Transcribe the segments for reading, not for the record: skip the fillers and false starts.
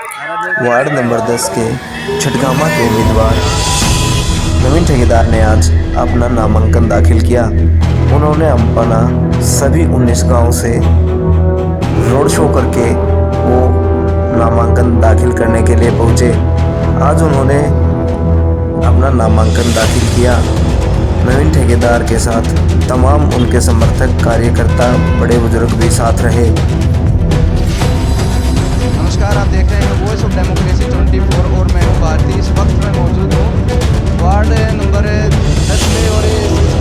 Ward number 10 के छटगामा के उम्मीदवार नवीन ठेकेदार ने आज अपना नामांकन दाखिल किया। उन्होंने अपना सभी 19 गांव से रोड शो करके वो नामांकन दाखिल करने के लिए पहुंचे। आज उन्होंने अपना नामांकन दाखिल किया। नवीन ठेकेदार के साथ तमाम उनके समर्थक, कार्यकर्ता, बड़े बुजुर्ग भी साथ रहे। नमस्कार, आप देख रहे हैं वॉइस ऑफ डेमोक्रेसी 24 और मैं हूं भारती। इस वक्त मैं मौजूद हूं वार्ड नंबर 10 में और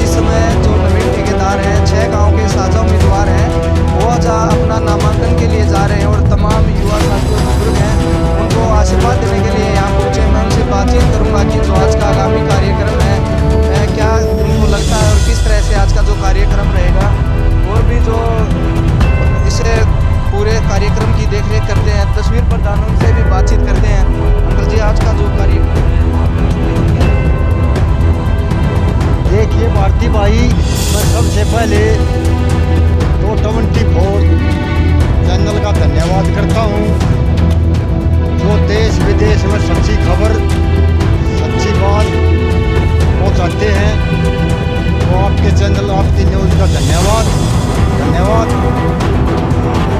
इस समय जो नवीन ठेकेदार हैं, 6 गांव के साझा उम्मीदवार हैं, वो आज अपना नामांकन के लिए जा रहे हैं और तमाम युवा साथी और बुजुर्ग हैं उनको आशीर्वाद देने के लिए यहाँ पहुँचे। मैं उनसे बातचीत करूँगा कि जो आज का आगामी कार्यक्रम है क्या उनको लगता है और किस तरह से आज का जो कार्यक्रम रहेगा, और भी जो इसे पूरे कार्यक्रम की देखरेख करते हैं, तस्वीर प्रधान उनसे भी बातचीत करते हैं। अंकल जी, आज का जो कार्यक्रम है, देखिए भारती भाई, मैं सबसे पहले 224 चैनल का धन्यवाद करता हूँ, जो देश विदेश में सच्ची खबर, सच्ची बात पहुँचाते हैं। तो आपके चैनल, आपकी न्यूज़ का धन्यवाद धन्यवाद।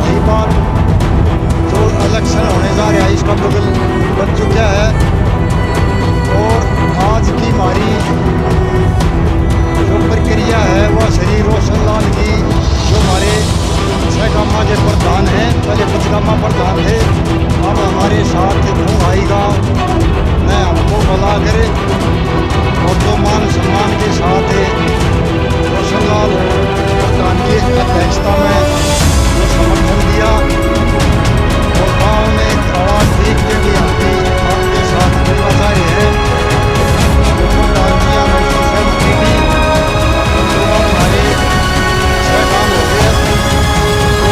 यही बात, जो इलेक्शन होने जा रहा है इसका बगल बन चुका है, और आज की हमारी जो प्रक्रिया है वह श्री रोशन लाल की, जो हमारे छहगामा के प्रधान हैं, पहले पचगामा प्रधान थे, अब हमारे साथ भाई गाँव ने हमको बुला कर और जो मान सम्मान के साथ रोशन लाल प्रधान की अध्यक्षता में जो समर्थन दिया, और गाँव में आवाज़ देख के भी आपके साथ मिलना चाह रहे हैं। जो प्रधान जी हमें सहमति दी, जो हमारे 6 काम हो गए। तो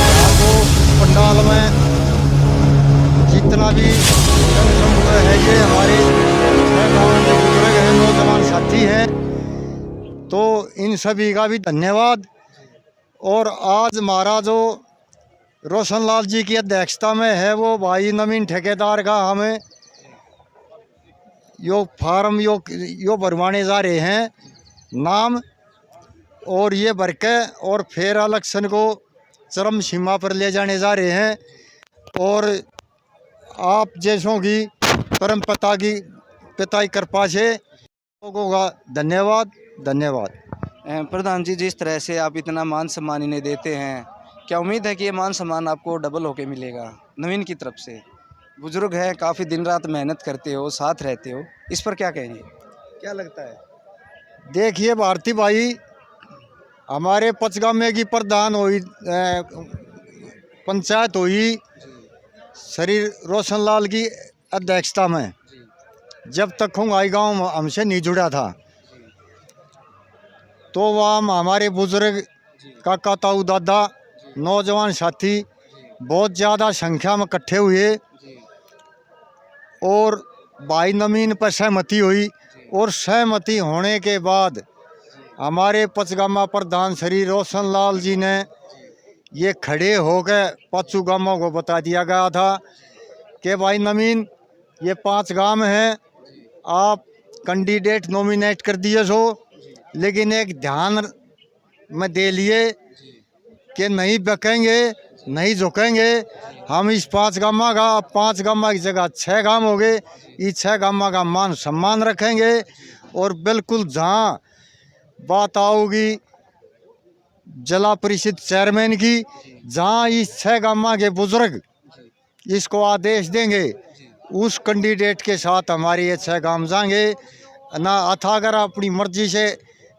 यहाँ को पंडाल में जितना भी जनसमूह है, ये हमारे 6 गाँव के बुजुर्ग हैं, नौजवान साथी हैं, तो इन सभी का भी धन्यवाद। और आज हमारा जो रोशन लाल जी की अध्यक्षता में है, वो भाई नवीन ठेकेदार का हमें यो फार्म यो भरवाने जा रहे हैं नाम, और ये भर के और फिर इलेक्शन को चरम सीमा पर ले जाने जा रहे हैं। और आप जैसों की परम पिता की कृपा से लोगों का धन्यवाद धन्यवाद। प्रधान जी, जिस तरह से आप इतना मान सम्मान इन्हें देते हैं, क्या उम्मीद है कि ये मान सम्मान आपको डबल होके मिलेगा नवीन की तरफ से? बुजुर्ग हैं, काफ़ी दिन रात मेहनत करते हो, साथ रहते हो, इस पर क्या कहेंगे, क्या लगता है? देखिए भारती भाई, हमारे पचगामे की प्रधान हुई पंचायत हुई श्री रोशन लाल की अध्यक्षता में, जब तक खुंगाई गांव हमसे नहीं जुड़ा था, तो वहाँ हमारे बुजुर्ग काका ताऊ दादा नौजवान साथी बहुत ज़्यादा संख्या में इकट्ठे हुए, और भाई नवीन पर सहमति हुई, और सहमति होने के बाद हमारे पचगामा प्रधान श्री रोशन लाल जी ने ये खड़े होकर 5 गांवों को बता दिया गया था कि भाई नवीन, ये 5 गांव हैं, आप कैंडिडेट नॉमिनेट कर दिए सो, लेकिन एक ध्यान में दे लिए कि नहीं बकेंगे, नहीं झुकेंगे। हम इस 5 गांव का, 5 गांव की जगह 6 गांव हो गए, इस 6 गांव का मान सम्मान रखेंगे, और बिल्कुल जहां बात आओगी जिला परिषद चेयरमैन की, जहां इस 6 गांव के बुजुर्ग इसको आदेश देंगे, उस कैंडिडेट के साथ हमारे ये 6 गांव जाएंगे ना। अथा अगर अपनी मर्जी से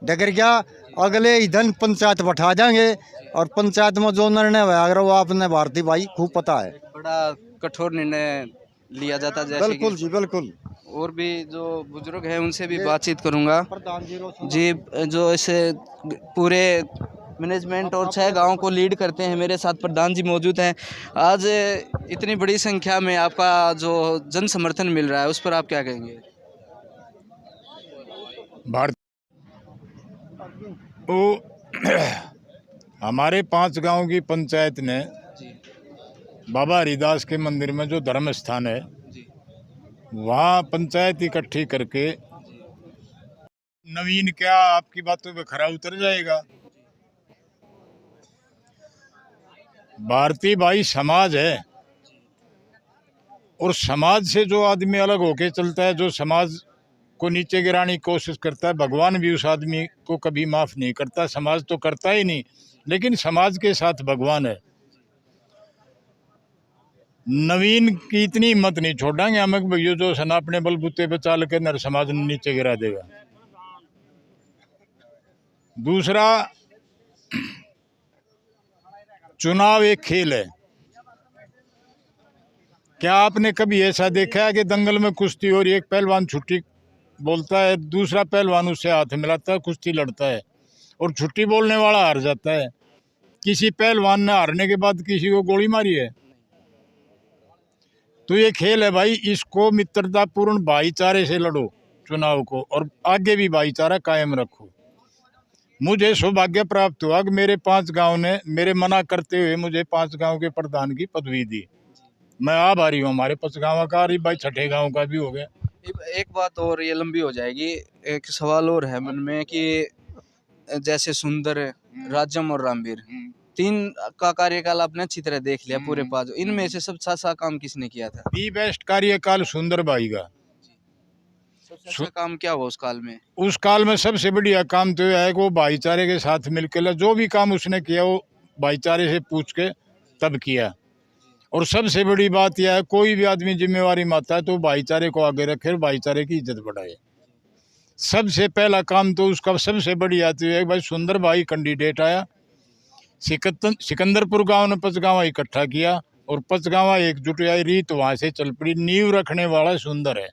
डगर गया, अगले ही दिन पंचायत बैठा जाएंगे, और पंचायत में जो निर्णय हुआ, अगर वो आपने भारती भाई खूब पता है, बड़ा कठोर निर्णय लिया जाता है, जैसे बिल्कुल जी बिल्कुल। और भी जो बुजुर्ग हैं उनसे भी बातचीत करूंगा प्रधान जी, जो इसे पूरे मैनेजमेंट और 6 गांव को लीड करते हैं। मेरे साथ प्रधान जी मौजूद हैं। आज इतनी बड़ी संख्या में आपका जो जन समर्थन मिल रहा है, उस पर आप क्या कहेंगे? भारत हमारे 5 गांव की पंचायत ने बाबा हरिदास के मंदिर में जो धर्म स्थान है, जी वहाँ पंचायत इकट्ठी करके, नवीन क्या आपकी बातों पे खरा उतर जाएगा। भारतीय भाई समाज है, और समाज से जो आदमी अलग होके चलता है, जो समाज को नीचे गिराने की कोशिश करता है, भगवान भी उस आदमी को कभी माफ नहीं करता। समाज तो करता ही नहीं, लेकिन समाज के साथ भगवान है। नवीन की इतनी हिम्मत नहीं छोड़ेंगे हम भैया, जो सना अपने बलबूते पे चाल के नर समाज ने नीचे गिरा देगा। दूसरा, चुनाव एक खेल है। क्या आपने कभी ऐसा देखा है कि दंगल में कुश्ती हो रही है, एक पहलवान छुट्टी बोलता है, दूसरा पहलवान उससे हाथ मिलाता है, कुश्ती लड़ता है, और छुट्टी बोलने वाला हार जाता है? किसी पहलवान ने हारने के बाद किसी को गोली मारी है? तो ये खेल है भाई, इसको मित्रतापूर्ण भाईचारे से लड़ो चुनाव को, और आगे भी भाईचारा कायम रखो। मुझे सौभाग्य प्राप्त हुआ कि मेरे 5 गांव ने मेरे मना करते हुए मुझे 5 गांव के प्रधान की पदवी दी। मैं आभारी हूँ हमारे 5 गांव का, और भाई 6ठे गांव का भी हो गया। एक बात और, ये लंबी हो जाएगी। एक सवाल और है मन में कि जैसे सुंदर, राजम और रामवीर, 3 का कार्यकाल आपने अच्छी तरह देख लिया पूरे 5, इनमें से सबसे अच्छा काम किसने किया था? दी बेस्ट कार्यकाल सुंदर भाई का। सबसे अच्छा काम क्या हुआ उस काल में? उस काल में सबसे बढ़िया काम तो यह है कि वो भाईचारे के साथ मिलकर, जो भी काम उसने किया वो भाईचारे से पूछ के तब किया। और सबसे बड़ी बात यह है, कोई भी आदमी जिम्मेवारी मानता है तो भाईचारे को आगे रखे और भाईचारे की इज्जत बढ़ाए। सबसे पहला काम तो उसका सबसे बढ़िया तो है भाई, सुंदर भाई कैंडिडेट आया, सिकंदरपुर गांव ने 5 गांव इकट्ठा किया, और 5 गांव एकजुट आई, रीत वहां से चल पड़ी। नींव रखने वाला सुंदर है।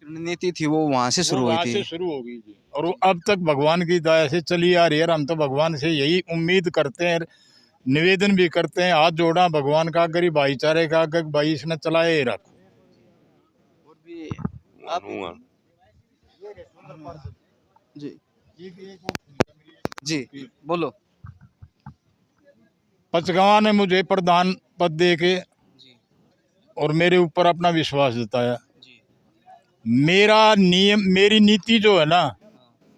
नीति थी वो वहां से शुरू हुई वहां थी। से शुरू हो गई थी, और वो अब तक भगवान की दया से चली आ रही है। हम तो भगवान से यही उम्मीद करते हैं, निवेदन भी करते हैं, हाथ जोड़ा भगवान का, गरीब भाईचारे का, भाई इसने चलाए ही रखो। और भी आप जी जी बोलो। 5 गांव ने मुझे प्रधान पद दे के और मेरे ऊपर अपना विश्वास जताया। मेरा नियम, मेरी नीति जो है ना,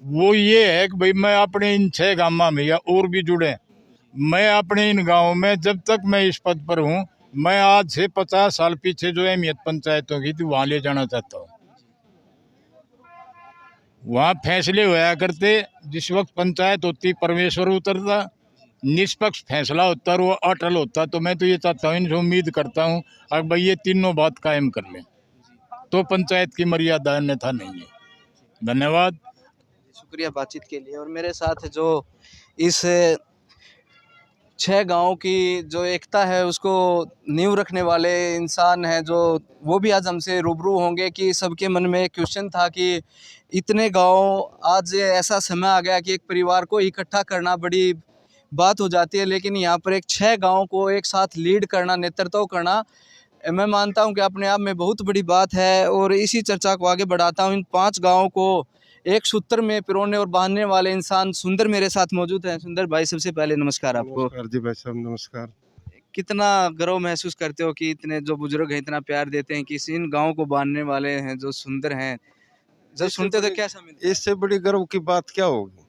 वो ये है कि भाई मैं अपने इन 6 गांव में या और भी जुड़े, मैं अपने इन गांवों में जब तक मैं इस पद पर हूँ, मैं आज से 50 साल पीछे जो अहमियत पंचायतों की थी वहाँ ले जाना चाहता हूँ। वहाँ फैसले होया करते, जिस वक्त पंचायत होती परमेश्वर उतरता, निष्पक्ष फैसला होता और वो अटल होता। तो मैं तो ये चाहता हूँ, इनसे उम्मीद करता हूँ अब भाई ये तीनों बात कायम कर लें, तो पंचायत की मर्यादा अन्यथा नहीं है। धन्यवाद, शुक्रिया बातचीत के लिए। और मेरे साथ जो इस 6 गाँव की जो एकता है उसको नींव रखने वाले इंसान हैं, जो वो भी आज हमसे रूबरू होंगे कि सबके मन में क्वेश्चन था कि इतने गाँव, आज ऐसा समय आ गया कि एक परिवार को इकट्ठा करना बड़ी बात हो जाती है, लेकिन यहाँ पर एक 6 गाँव को एक साथ लीड करना, नेतृत्व करना, मैं मानता हूँ कि अपने आप में बहुत बड़ी बात है। और इसी चर्चा को आगे बढ़ाता हूँ। इन 5 गाँव को एक सूत्र में पिरोने और बांधने वाले इंसान सुंदर मेरे साथ मौजूद हैं। सुंदर भाई, सबसे पहले नमस्कार आपको। नमस्कार जी भाई साहब, नमस्कार। कितना गर्व महसूस करते हो कि इतने जो बुजुर्ग हैं इतना प्यार देते हैं कि इन गाँव को बांधने वाले हैं जो सुंदर हैं, जब सुनते तो क्या समझते हैं? इससे बड़ी गर्व की बात क्या होगी?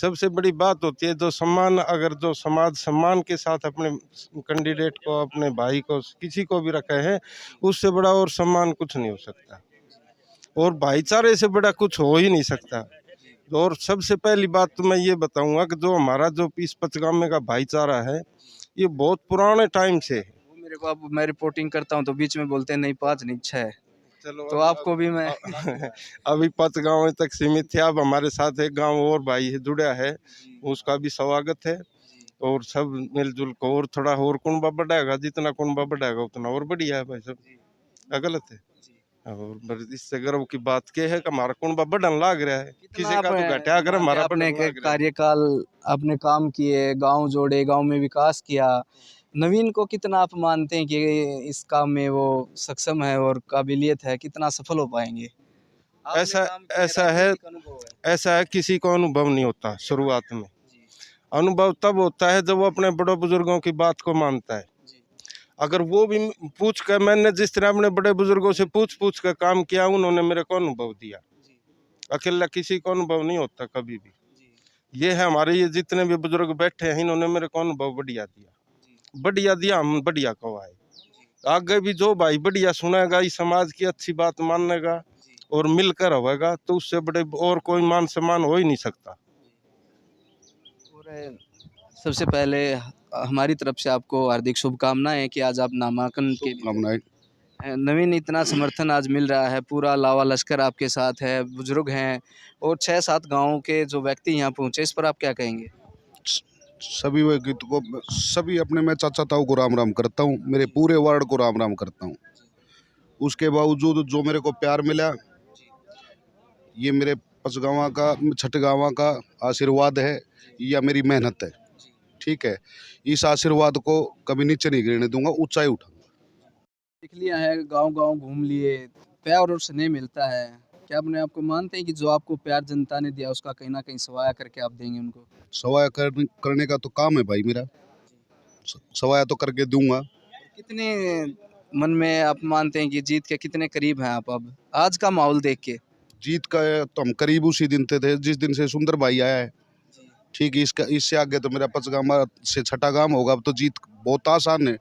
सबसे बड़ी बात होती है जो सम्मान, अगर जो समाज सम्मान के साथ अपने कैंडिडेट को, अपने भाई को, किसी को भी रखे है, उससे बड़ा और सम्मान कुछ नहीं हो सकता, और भाईचारे से बड़ा कुछ हो ही नहीं सकता। और सबसे पहली बात तो मैं ये बताऊंगा कि जो हमारा जो इस पचगामे का भाईचारा है, ये बहुत पुराने टाइम से है। वो मेरे को, अब मैं रिपोर्टिंग करता हूँ तो बीच में बोलते हैं नहीं 5 नहीं 6, चलो तो आपको भी मैं अभी 5 गाँव तक सीमित थे, अब हमारे साथ एक गांव और भाई है जुड़ा है, उसका भी स्वागत है। और सब मिलजुल को और थोड़ा और कुनबा बढ़ाएगा, जितना कुनबा बढ़ाएगा उतना और बढ़िया है भाई सब। गलत है। और इससे गर्व की बात क्या है कि हमारा कुनबा बढ़न लाग रहा है, किसी का तो घटा, अगर हमारा अपने बढ़न लाग रहा है। कार्यकाल आपने काम किए, गांव जोड़े, गांव में विकास किया, नवीन को कितना आप मानते हैं कि इस काम में वो सक्षम है और काबिलियत है, कितना सफल हो पाएंगे? ऐसा है किसी को अनुभव नहीं होता शुरुआत में। अनुभव तब होता है जब वो अपने बड़ों बुजुर्गों की बात को मानता है, अगर वो भी पूछ कर, मैंने जिस तरह अपने बड़े बुजुर्गों से पूछ कर काम किया, उन्होंने मेरे को अनुभव दिया। अकेला किसी को अनुभव नहीं होता कभी भी। ये है हमारे, ये जितने भी बुजुर्ग बैठे हैं, इन्होंने मेरे को अनुभव बढ़िया दिया, हम बढ़िया कवाए। आगे भी जो भाई बढ़िया सुनेगा, इस समाज की अच्छी बात मानेगा और मिलकर होगा, तो उससे बड़े और कोई मान सम्मान हो ही नहीं सकता। और सबसे पहले हमारी तरफ से आपको हार्दिक शुभकामनाएं कि आज आप नामांकन के शुभकामनाएं। नवीन, इतना समर्थन आज मिल रहा है, पूरा लावा लश्कर आपके साथ है, बुजुर्ग हैं और 6-7 गांवों के जो व्यक्ति यहाँ पहुँचे, इस पर आप क्या कहेंगे? सभी गीत को, सभी अपने मैं चाचा ताऊ को राम राम करता हूँ, मेरे पूरे वार्ड को राम राम करता हूँ। उसके बावजूद जो मेरे को प्यार मिला, ये मेरे पचगावा का, छठगावा का आशीर्वाद है या मेरी मेहनत है। ठीक है, इस आशीर्वाद को कभी नीचे नहीं गिरने दूंगा, ऊंचाई उठाऊंगा। देख लिया है, गांव-गांव घूम लिए, प्यार और स्नेह मिलता है। क्या अपने आप को मानते हैं कि जो आपको प्यार जनता ने दिया उसका कहीं ना कहीं सवाया करके आप देंगे उनको? सवाया करने का तो काम है भाई मेरा, सवाया तो करके दूंगा। कितने मन में आप मानते हैं कि जीत के कितने करीब हैं आप अब आज का माहौल देख के? जीत का तो हम करीब उसी दिन थे जिस दिन से सुंदर भाई आया है। ठीक है, इससे आगे तो मेरा पचगामा से छठा गांव होगा, अब तो जीत बहुत आसान है।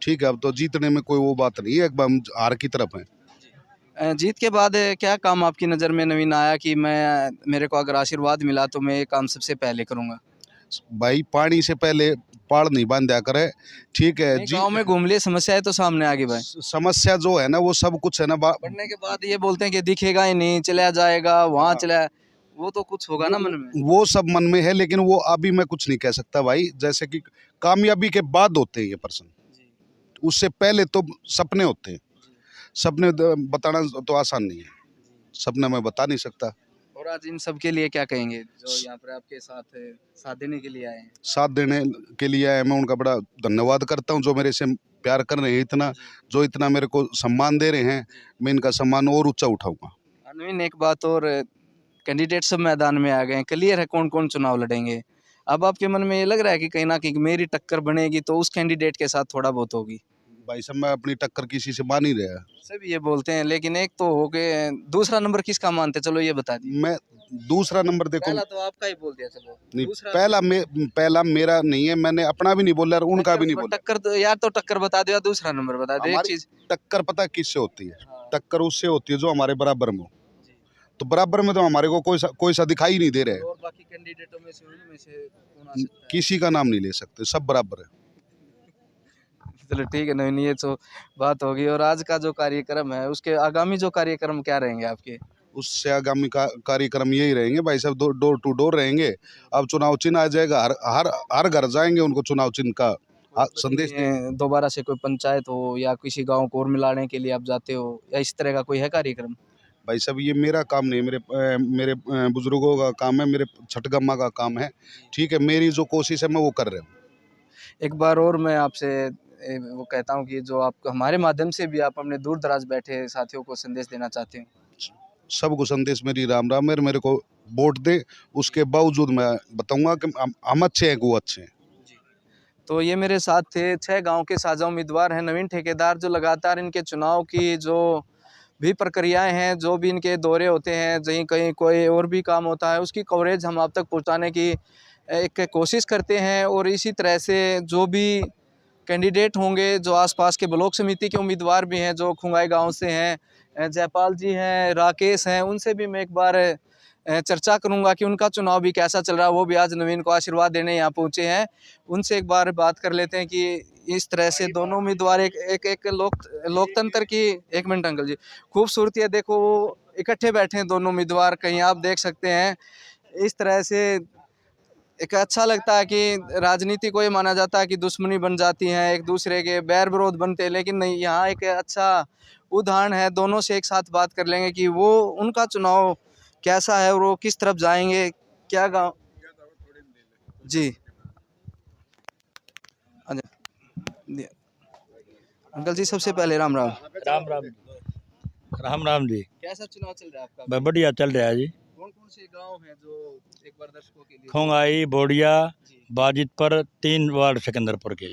ठीक है, अब तो जीतने में कोई वो बात नहीं है, एक बार हम हार की तरफ हैं। जीत के बाद क्या काम आपकी नज़र में नवीन आया कि मेरे को अगर आशीर्वाद मिला तो मैं ये काम सबसे पहले करूँगा? भाई पानी से पहले पाड़ नहीं बांधा करे। ठीक है जी, गांव में घूम लिए, समस्याएं तो सामने आ गई भाई। समस्या जो है ना वो सब कुछ है ना, बढ़ने के बाद ये बोलते हैं कि दिखेगा ही नहीं, चला जाएगा वहाँ चला, वो तो कुछ होगा ना मन में? वो सब मन में है, लेकिन वो अभी मैं कुछ नहीं कह सकता भाई। जैसे कि कामयाबी के बाद होते हैं ये पर्सन, उससे पहले तो सपने होते हैं। सपने बताना तो आसान नहीं है, सपना मैं बता नहीं सकता। और आज इन सब के लिए क्या कहेंगे जो यहाँ पर आपके साथ देने के लिए आए हैं? साथ देने के लिए आए, मैं उनका बड़ा धन्यवाद करता हूँ, जो मेरे से प्यार कर रहे हैं इतना, जो इतना मेरे को सम्मान दे रहे हैं। मैं इनका सम्मान और ऊंचा उठाऊंगा। नवीन, एक बात और, कैंडिडेट सब मैदान में आ गए हैं, क्लियर है कौन कौन चुनाव लड़ेंगे। अब आपके मन में ये लग रहा है कि कहीं ना कहीं मेरी टक्कर बनेगी तो उस कैंडिडेट के साथ थोड़ा बहुत होगी? भाई साहब, मैं अपनी टक्कर किसी से मान ही रहा। सभी ये बोलते हैं, लेकिन एक तो हो के दूसरा नंबर किसका मानते, चलो ये बता दीजिए। मैं दूसरा नंबर देखो, पहला तो आपका ही बोल दिया, चलो नहीं, दूसरा पहला मेरा नहीं है, मैंने अपना भी नहीं बोला और उनका भी नहीं बोला। टक्कर तो यार, तो टक्कर बता दो या दूसरा नंबर बता दो, एक हमारी चीज। टक्कर पता है किससे होती है? टक्कर उससे होती है जो हमारे बराबर में हो। तो बराबर में तो हमारे को कोई सा दिखाई नहीं दे रहा है। और बाकी कैंडिडेटों में से उनमें से कौन आ सकता है? किसी का नाम नहीं ले सकते, सब बराबर है। चलो ठीक है नवीन, ये तो बात होगी। और आज का जो कार्यक्रम है, उसके आगामी जो कार्यक्रम क्या रहेंगे आपके? उससे आगामी कार्यक्रम यही रहेंगे भाई साहब, डोर टू डोर रहेंगे। अब चुनाव चिन्ह आ जाएगा, हर घर जाएंगे, उनको चुनाव चिन्ह का संदेश देंगे। दोबारा से कोई पंचायत हो या किसी गांव को और मिलाने के लिए आप जाते हो, या इस तरह का कोई है कार्यक्रम? भाई साहब, ये मेरा काम नहीं, मेरे बुजुर्गों का काम है, मेरे छठगम्मा का काम है। ठीक है, मेरी जो कोशिश है मैं वो कर रहा हूँ। एक बार और मैं आपसे वो कहता हूँ कि जो आप हमारे माध्यम से भी आप अपने दूर दराज बैठे साथियों को संदेश देना चाहते हैं? सबको संदेश मेरी राम राम है। मेरे को वोट दे, उसके बावजूद मैं बताऊंगा कि हम अच्छे हैं, वो अच्छे हैं। तो ये मेरे साथ थे 6 गांव के साझा उम्मीदवार हैं नवीन ठेकेदार, जो लगातार इनके चुनाव की जो भी प्रक्रियाएं हैं, जो भी इनके दौरे होते हैं, कहीं कहीं कोई और भी काम होता है, उसकी कवरेज हम आप तक पहुंचाने की एक कोशिश करते हैं। और इसी तरह से जो भी कैंडिडेट होंगे, जो आसपास के ब्लॉक समिति के उम्मीदवार भी हैं, जो खुंगाई गांव से हैं, जयपाल जी हैं, राकेश हैं, उनसे भी मैं एक बार चर्चा करूंगा कि उनका चुनाव भी कैसा चल रहा है। वो भी आज नवीन को आशीर्वाद देने यहाँ पहुँचे हैं, उनसे एक बार बात कर लेते हैं कि इस तरह से दोनों उम्मीदवार एक लोकतंत्र की, एक मिनट अंकल जी, खूबसूरती है। देखो वो इकट्ठे बैठे हैं दोनों उम्मीदवार, कहीं आप देख सकते हैं। इस तरह से एक अच्छा लगता है कि राजनीति को ये माना जाता है कि दुश्मनी बन जाती है, एक दूसरे के बैर विरोध बनते हैं, लेकिन नहीं, यहाँ एक अच्छा उदाहरण है। दोनों से एक साथ बात कर लेंगे कि वो उनका चुनाव कैसा है और वो किस तरफ जाएंगे, क्या गाँव जी। अंकल जी, सबसे पहले राम राम। राम राम। राम राम जी। कैसा चुनाव चल रहा है आपका? बढ़िया चल रहा है जी। कौन कौन से गांव हैं जो एक बार दर्शकों के लिए? खोंगाई, बोडिया, बाजितपुर, 3 वार्ड सिकंदरपुर के।